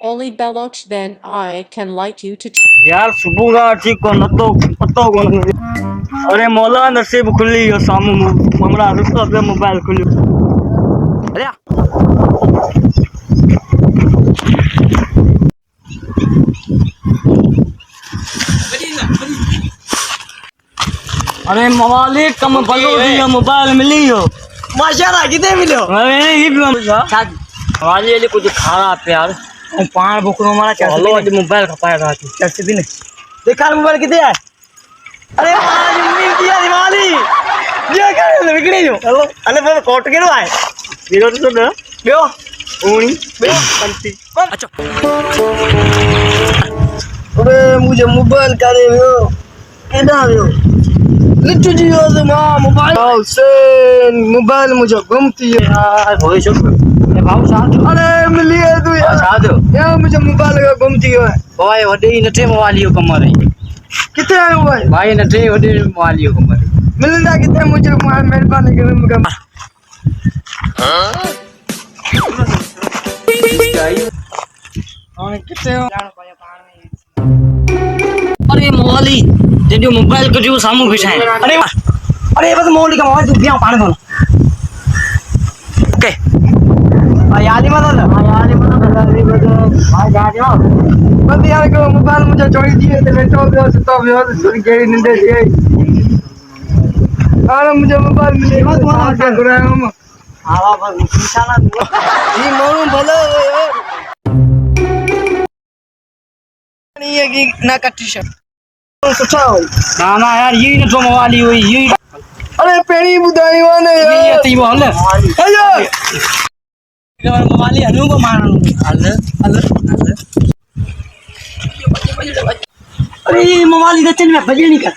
Only Beloch then I can light you to यार सुबह का ठीक को न तो पता को न अरे मौला नसीब खुली हो सामू हमरा रुको पे मोबाइल खुली अरे अरे मवाली कम बलो दिया मोबाइल मिली हो माशाल्लाह कितने मिलो अरे ये भी मवाली ये कुछ खारा प्यार और पान बुकरो मारा चलो आज मोबाइल खपाएगा तू कैसे दिन देखा मोबाइल कितने है अरे आज मिल दिया दिवाली ये कर बिगड़ी जो हेलो अरे वो कोट के लो आए बिरो तो ना बियो ओनी बियो कंती अच्छा अरे मुझे मोबाइल का दे बियो केना बियो लिट्टू जी हो मां मोबाइल से मोबाइल मुझे घूमती है यार होई शो ए भाऊ साथ अरे मिली है तू यार साथ यार मुझे मोबाइल का घूमती है भाई वडी नटे मोबाइल यो कमरे कितने है मोबाइल भाई नटे वडी मोबाइल यो कमरे मिलना कितने मुझे मेहरबानी कर मुझे हां कितने हो अरे मोबाइल जेडी मोबाइल को जो सामू बिछाए अरे बस मोबाइल का मोबाइल तू बिया पानी दो ओके याली मत ना याली मत भाई जा जाओ बस यार को मोबाइल मुझे छोड़ दिए तो मैं तो भी गई नींद गई अरे मुझे मोबाइल मिले मत वहां क्या कर रहा हूं हां बस इंशाल्लाह ये मोरू भले यार नहीं है कि ना का टी-शर्ट सोचा हो ना यार ये न तो मोबाइल हुई ये अरे पेड़ी बुदाई वाले यार ये ती बोल अयो ये मोबाइल हनु को मारनु हल अरे ये मोबाइल इधर चल मैं बजे नहीं कर